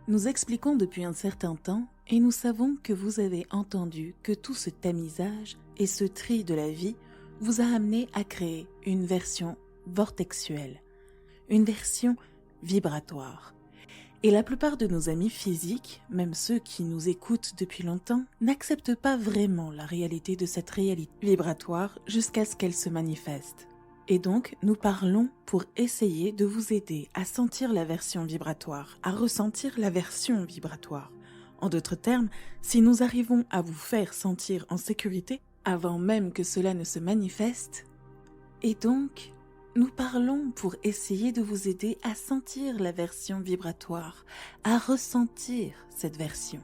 Nous expliquons depuis un certain temps et nous savons que vous avez entendu que tout ce tamisage et ce tri de la vie vous a amené à créer une version vortexuelle, une version vibratoire. Et la plupart de nos amis physiques, même ceux qui nous écoutent depuis longtemps, n'acceptent pas vraiment la réalité de cette réalité vibratoire jusqu'à ce qu'elle se manifeste. Et donc, nous parlons pour essayer de vous aider à sentir la version vibratoire, à ressentir la version vibratoire. En d'autres termes, si nous arrivons à vous faire sentir en sécurité avant même que cela ne se manifeste, et donc, nous parlons pour essayer de vous aider à sentir la version vibratoire, à ressentir cette version.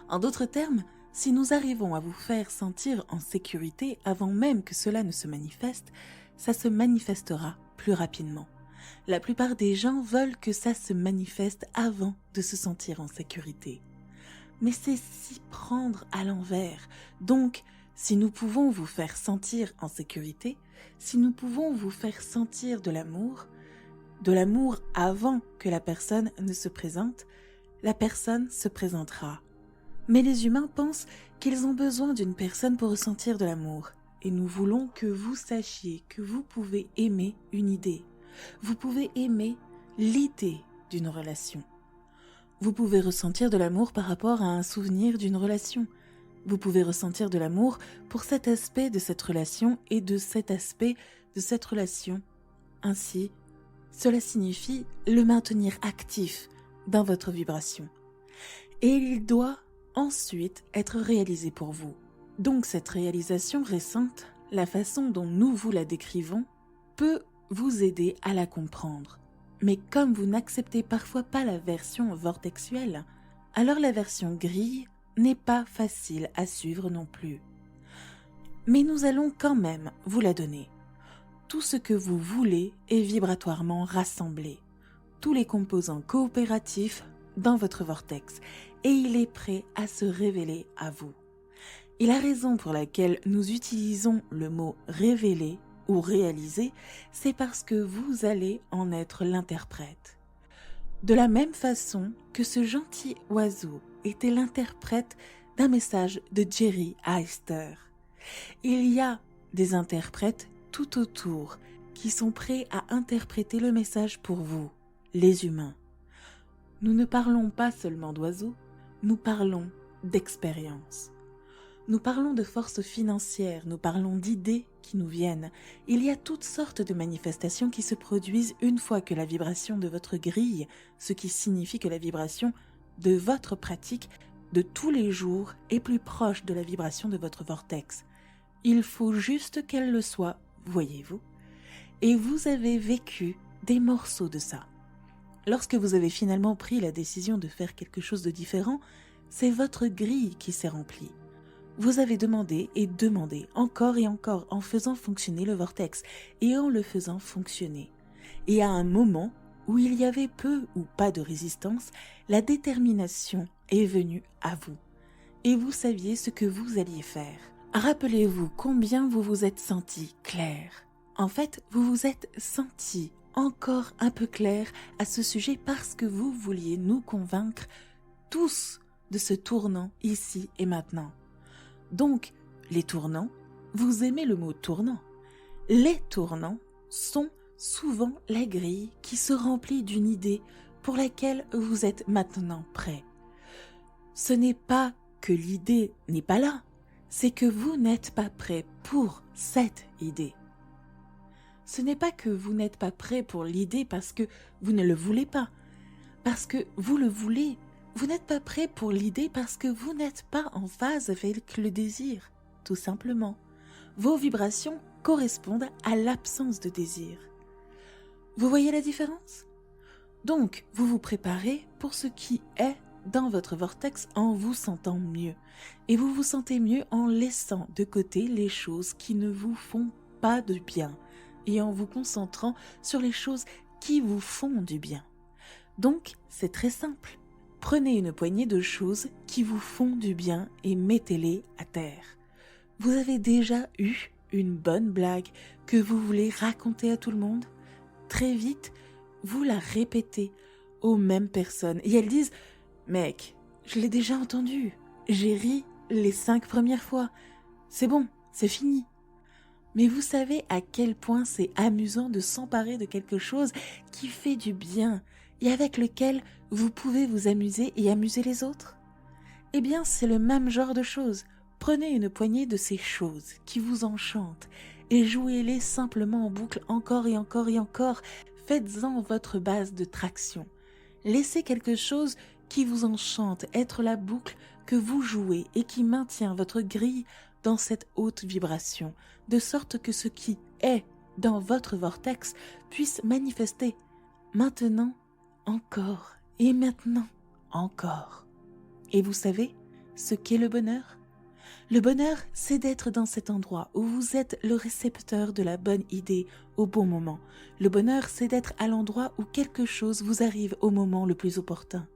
En d'autres termes, si nous arrivons à vous faire sentir en sécurité avant même que cela ne se manifeste, ça se manifestera plus rapidement. La plupart des gens veulent que ça se manifeste avant de se sentir en sécurité. Mais c'est s'y prendre à l'envers. Donc, si nous pouvons vous faire sentir en sécurité, si nous pouvons vous faire sentir de l'amour avant que la personne ne se présente, la personne se présentera. Mais les humains pensent qu'ils ont besoin d'une personne pour ressentir de l'amour. Et nous voulons que vous sachiez que vous pouvez aimer une idée. Vous pouvez aimer l'idée d'une relation. Vous pouvez ressentir de l'amour par rapport à un souvenir d'une relation. Vous pouvez ressentir de l'amour pour cet aspect de cette relation et de cet aspect de cette relation. Ainsi, cela signifie le maintenir actif dans votre vibration. Et il doit ensuite être réalisé pour vous. Donc cette réalisation récente, la façon dont nous vous la décrivons, peut vous aider à la comprendre. Mais comme vous n'acceptez parfois pas la version vortexuelle, alors la version grille n'est pas facile à suivre non plus. Mais nous allons quand même vous la donner. Tout ce que vous voulez est vibratoirement rassemblé. Tous les composants coopératifs dans votre vortex, et il est prêt à se révéler à vous. Et la raison pour laquelle nous utilisons le mot « révéler » ou « réaliser », c'est parce que vous allez en être l'interprète. De la même façon que ce gentil oiseau était l'interprète d'un message de Jerry Heister. Il y a des interprètes tout autour qui sont prêts à interpréter le message pour vous, les humains. Nous ne parlons pas seulement d'oiseaux, nous parlons d'expérience. Nous parlons de forces financières, nous parlons d'idées qui nous viennent. Il y a toutes sortes de manifestations qui se produisent une fois que la vibration de votre grille, ce qui signifie que la vibration de votre pratique de tous les jours est plus proche de la vibration de votre vortex. Il faut juste qu'elle le soit, voyez-vous. Et vous avez vécu des morceaux de ça. Lorsque vous avez finalement pris la décision de faire quelque chose de différent, c'est votre grille qui s'est remplie. Vous avez demandé et demandé encore et encore en faisant fonctionner le vortex et en le faisant fonctionner. Et à un moment où il y avait peu ou pas de résistance, la détermination est venue à vous. Et vous saviez ce que vous alliez faire. Rappelez-vous combien vous vous êtes senti clair. En fait, vous vous êtes senti encore un peu clair à ce sujet parce que vous vouliez nous convaincre tous de ce tournant ici et maintenant. Donc, les tournants, vous aimez le mot tournant. Les tournants sont souvent la grille qui se remplit d'une idée pour laquelle vous êtes maintenant prêt. Ce n'est pas que l'idée n'est pas là, c'est que vous n'êtes pas prêt pour cette idée. Ce n'est pas que vous n'êtes pas prêt pour l'idée parce que vous ne le voulez pas, parce que vous le voulez. Vous n'êtes pas prêt pour l'idée parce que vous n'êtes pas en phase avec le désir, tout simplement. Vos vibrations correspondent à l'absence de désir. Vous voyez la différence? Donc, vous vous préparez pour ce qui est dans votre vortex en vous sentant mieux. Et vous vous sentez mieux en laissant de côté les choses qui ne vous font pas de bien et en vous concentrant sur les choses qui vous font du bien. Donc, c'est très simple. Prenez une poignée de choses qui vous font du bien et mettez-les à terre. Vous avez déjà eu une bonne blague que vous voulez raconter à tout le monde? Très vite, vous la répétez aux mêmes personnes et elles disent Mec, je l'ai déjà entendu. J'ai ri les 5 premières fois. C'est bon, c'est fini. Mais vous savez à quel point c'est amusant de s'emparer de quelque chose qui fait du bien et avec lequel vous pouvez vous amuser et amuser les autres? Eh bien, c'est le même genre de choses. Prenez une poignée de ces choses qui vous enchantent et jouez-les simplement en boucle encore et encore et encore. Faites-en votre base de traction. Laissez quelque chose qui vous enchante être la boucle que vous jouez et qui maintient votre grille dans cette haute vibration, de sorte que ce qui est dans votre vortex puisse manifester maintenant, encore et maintenant, encore. Et vous savez ce qu'est le bonheur? Le bonheur, c'est d'être dans cet endroit où vous êtes le récepteur de la bonne idée au bon moment. Le bonheur, c'est d'être à l'endroit où quelque chose vous arrive au moment le plus opportun.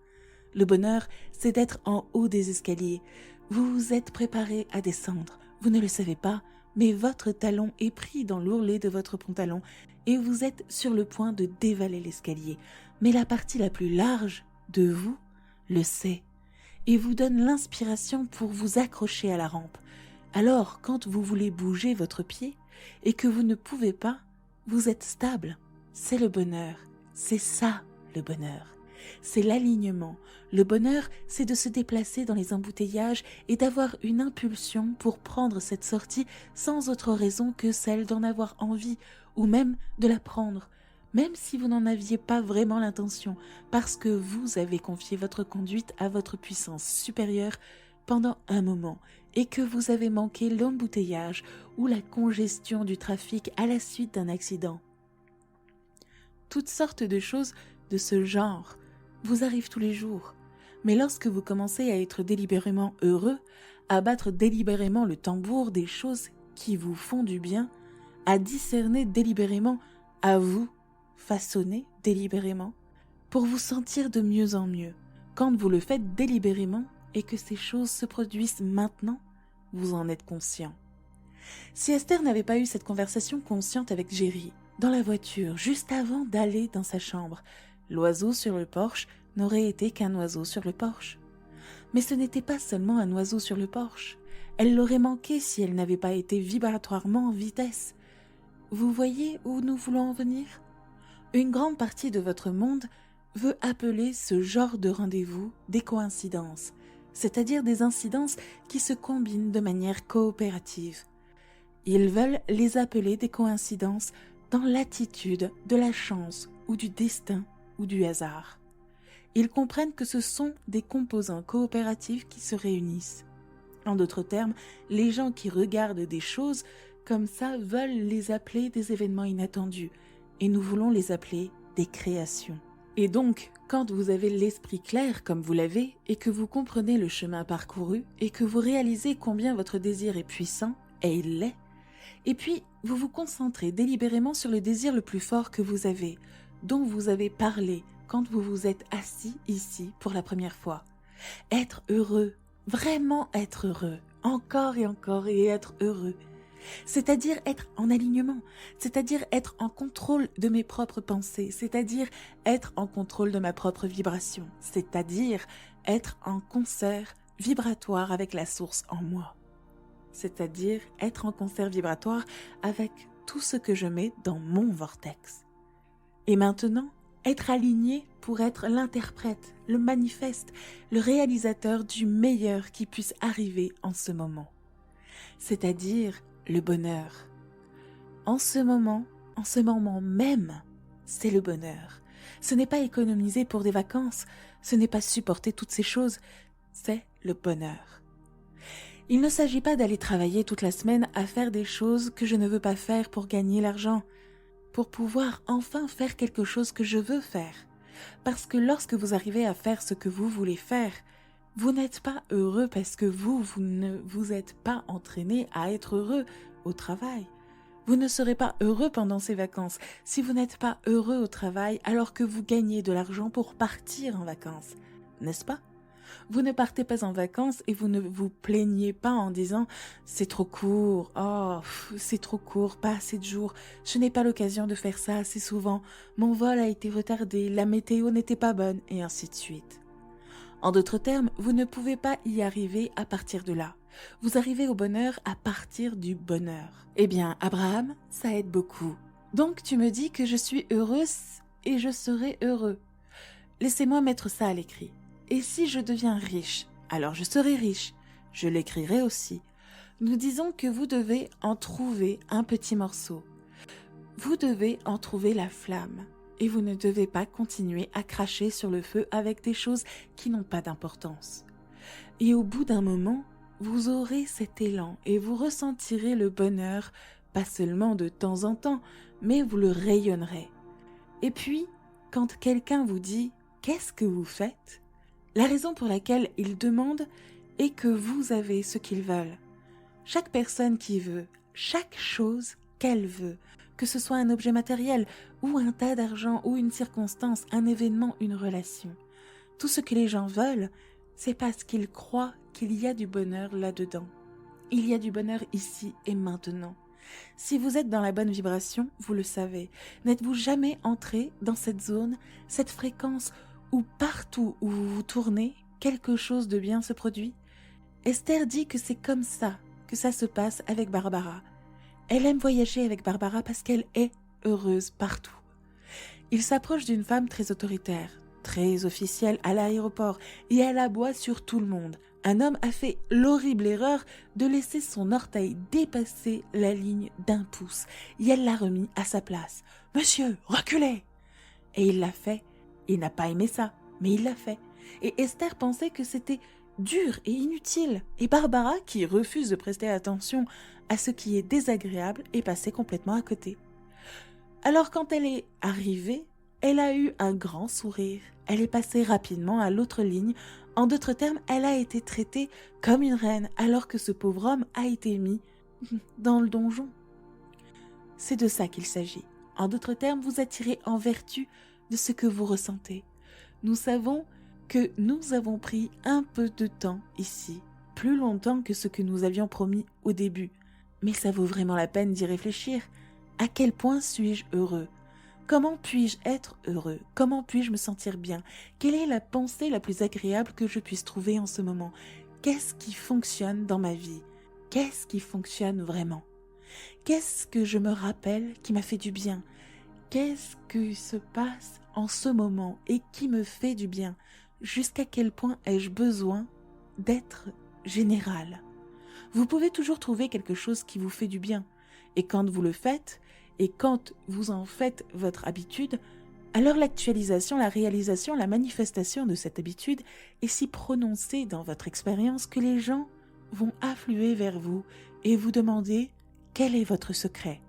Le bonheur, c'est d'être en haut des escaliers. Vous vous êtes préparé à descendre. Vous ne le savez pas, mais votre talon est pris dans l'ourlet de votre pantalon et vous êtes sur le point de dévaler l'escalier. Mais la partie la plus large de vous le sait et vous donne l'inspiration pour vous accrocher à la rampe. Alors, quand vous voulez bouger votre pied et que vous ne pouvez pas, vous êtes stable. C'est le bonheur. C'est ça, le bonheur. C'est l'alignement. Le bonheur, c'est de se déplacer dans les embouteillages et d'avoir une impulsion pour prendre cette sortie sans autre raison que celle d'en avoir envie ou même de la prendre, même si vous n'en aviez pas vraiment l'intention, parce que vous avez confié votre conduite à votre puissance supérieure pendant un moment et que vous avez manqué l'embouteillage ou la congestion du trafic à la suite d'un accident. Toutes sortes de choses de ce genre vous arrivent tous les jours. Mais lorsque vous commencez à être délibérément heureux, à battre délibérément le tambour des choses qui vous font du bien, à discerner délibérément, à vous façonner délibérément, pour vous sentir de mieux en mieux, quand vous le faites délibérément et que ces choses se produisent maintenant, vous en êtes conscient. Si Esther n'avait pas eu cette conversation consciente avec Jerry, dans la voiture, juste avant d'aller dans sa chambre, l'oiseau sur le porche n'aurait été qu'un oiseau sur le porche. Mais ce n'était pas seulement un oiseau sur le porche. Elle l'aurait manqué si elle n'avait pas été vibratoirement en vitesse. Vous voyez où nous voulons en venir? Une grande partie de votre monde veut appeler ce genre de rendez-vous des coïncidences, c'est-à-dire des incidences qui se combinent de manière coopérative. Ils veulent les appeler des coïncidences dans l'attitude de la chance ou du destin ou du hasard. Ils comprennent que ce sont des composants coopératifs qui se réunissent. En d'autres termes, les gens qui regardent des choses comme ça veulent les appeler des événements inattendus, et nous voulons les appeler des créations. Et donc, quand vous avez l'esprit clair comme vous l'avez, et que vous comprenez le chemin parcouru, et que vous réalisez combien votre désir est puissant, et il l'est, et puis vous vous concentrez délibérément sur le désir le plus fort que vous avez, dont vous avez parlé quand vous vous êtes assis ici pour la première fois. Être heureux, vraiment être heureux, encore et être heureux. C'est-à-dire être en alignement, c'est-à-dire être en contrôle de mes propres pensées, c'est-à-dire être en contrôle de ma propre vibration, c'est-à-dire être en concert vibratoire avec la source en moi, c'est-à-dire être en concert vibratoire avec tout ce que je mets dans mon vortex. Et maintenant, être aligné pour être l'interprète, le manifeste, le réalisateur du meilleur qui puisse arriver en ce moment, c'est-à-dire le bonheur. En ce moment même, c'est le bonheur. Ce n'est pas économiser pour des vacances, ce n'est pas supporter toutes ces choses, c'est le bonheur. Il ne s'agit pas d'aller travailler toute la semaine à faire des choses que je ne veux pas faire pour gagner l'argent, pour pouvoir enfin faire quelque chose que je veux faire. Parce que lorsque vous arrivez à faire ce que vous voulez faire, vous n'êtes pas heureux parce que vous ne vous êtes pas entraîné à être heureux au travail. Vous ne serez pas heureux pendant ces vacances si vous n'êtes pas heureux au travail alors que vous gagnez de l'argent pour partir en vacances, n'est-ce pas? Vous ne partez pas en vacances et vous ne vous plaignez pas en disant « c'est trop court, c'est trop court, pas assez de jours, je n'ai pas l'occasion de faire ça assez souvent, mon vol a été retardé, la météo n'était pas bonne » et ainsi de suite. En d'autres termes, vous ne pouvez pas y arriver à partir de là. Vous arrivez au bonheur à partir du bonheur. Eh bien, Abraham, ça aide beaucoup. Donc tu me dis que je suis heureuse et je serai heureux. Laissez-moi mettre ça à l'écrit. Et si je deviens riche, alors je serai riche. Je l'écrirai aussi. Nous disons que vous devez en trouver un petit morceau. Vous devez en trouver la flamme. Et vous ne devez pas continuer à cracher sur le feu avec des choses qui n'ont pas d'importance. Et au bout d'un moment, vous aurez cet élan et vous ressentirez le bonheur, pas seulement de temps en temps, mais vous le rayonnerez. Et puis, quand quelqu'un vous dit « Qu'est-ce que vous faites ?», la raison pour laquelle il demande est que vous avez ce qu'ils veulent. Chaque personne qui veut, chaque chose qu'elle veut, que ce soit un objet matériel ou un tas d'argent ou une circonstance, un événement, une relation. Tout ce que les gens veulent, c'est parce qu'ils croient qu'il y a du bonheur là-dedans. Il y a du bonheur ici et maintenant. Si vous êtes dans la bonne vibration, vous le savez. N'êtes-vous jamais entré dans cette zone, cette fréquence où partout où vous vous tournez, quelque chose de bien se produit ? Esther dit que c'est comme ça que ça se passe avec Barbara. Elle aime voyager avec Barbara parce qu'elle est heureuse partout. Il s'approche d'une femme très autoritaire, très officielle à l'aéroport et elle aboie sur tout le monde. Un homme a fait l'horrible erreur de laisser son orteil dépasser la ligne d'1 pouce et elle l'a remis à sa place. « Monsieur, reculez !» Et il l'a fait. Il n'a pas aimé ça, mais il l'a fait. Et Esther pensait que c'était dur et inutile. Et Barbara, qui refuse de prester attention à ce qui est désagréable, est passée complètement à côté. Alors quand elle est arrivée, elle a eu un grand sourire. Elle est passée rapidement à l'autre ligne. En d'autres termes, elle a été traitée comme une reine, alors que ce pauvre homme a été mis dans le donjon. C'est de ça qu'il s'agit. En d'autres termes, vous attirez en vertu de ce que vous ressentez. Nous savons que nous avons pris un peu de temps ici, plus longtemps que ce que nous avions promis au début. Mais ça vaut vraiment la peine d'y réfléchir. À quel point suis-je heureux ? Comment puis-je être heureux ? Comment puis-je me sentir bien ? Quelle est la pensée la plus agréable que je puisse trouver en ce moment ? Qu'est-ce qui fonctionne dans ma vie ? Qu'est-ce qui fonctionne vraiment ? Qu'est-ce que je me rappelle qui m'a fait du bien ? Qu'est-ce qui se passe en ce moment et qui me fait du bien ? Jusqu'à quel point ai-je besoin d'être général ? Vous pouvez toujours trouver quelque chose qui vous fait du bien. Et quand vous le faites, et quand vous en faites votre habitude, alors l'actualisation, la réalisation, la manifestation de cette habitude est si prononcée dans votre expérience que les gens vont affluer vers vous et vous demander quel est votre secret.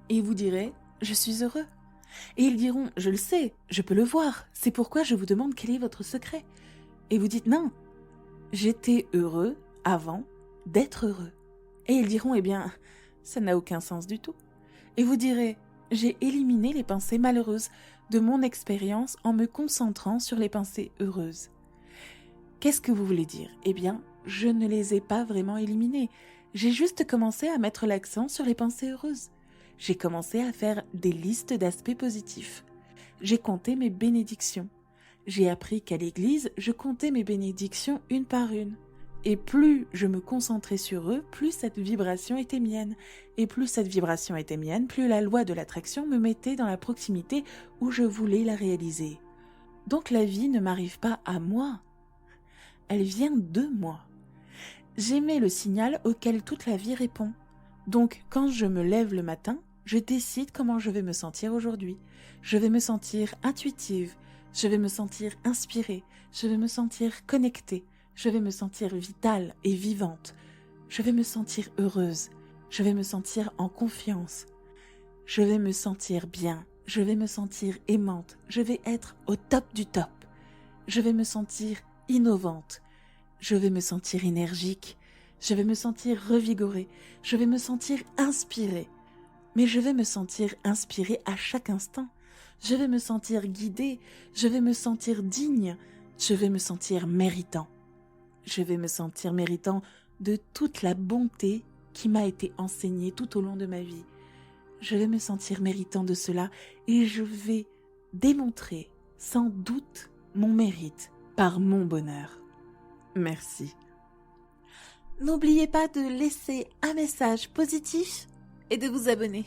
Et vous direz, je suis heureux. Et ils diront, je le sais, je peux le voir, c'est pourquoi je vous demande quel est votre secret. Et vous dites, non, j'étais heureux avant d'être heureux. Et ils diront, eh bien, ça n'a aucun sens du tout. Et vous direz, j'ai éliminé les pensées malheureuses de mon expérience en me concentrant sur les pensées heureuses. Qu'est-ce que vous voulez dire ? Eh bien, je ne les ai pas vraiment éliminées. J'ai juste commencé à mettre l'accent sur les pensées heureuses. J'ai commencé à faire des listes d'aspects positifs. J'ai compté mes bénédictions. J'ai appris qu'à l'église, je comptais mes bénédictions une par une. Et plus je me concentrais sur eux, plus cette vibration était mienne. Et plus cette vibration était mienne, plus la loi de l'attraction me mettait dans la proximité où je voulais la réaliser. Donc la vie ne m'arrive pas à moi. Elle vient de moi. J'émets le signal auquel toute la vie répond. Donc quand je me lève le matin, je décide comment je vais me sentir aujourd'hui. Je vais me sentir intuitive, je vais me sentir inspirée, je vais me sentir connectée, je vais me sentir vitale et vivante, je vais me sentir heureuse, je vais me sentir en confiance, je vais me sentir bien, je vais me sentir aimante, je vais être au top du top, je vais me sentir innovante, je vais me sentir énergique, je vais me sentir revigorée, je vais me sentir inspirée. Mais je vais me sentir inspirée à chaque instant. Je vais me sentir guidée, je vais me sentir digne, je vais me sentir méritant. Je vais me sentir méritant de toute la bonté qui m'a été enseignée tout au long de ma vie. Je vais me sentir méritant de cela et je vais démontrer sans doute mon mérite par mon bonheur. Merci. N'oubliez pas de laisser un message positif et de vous abonner.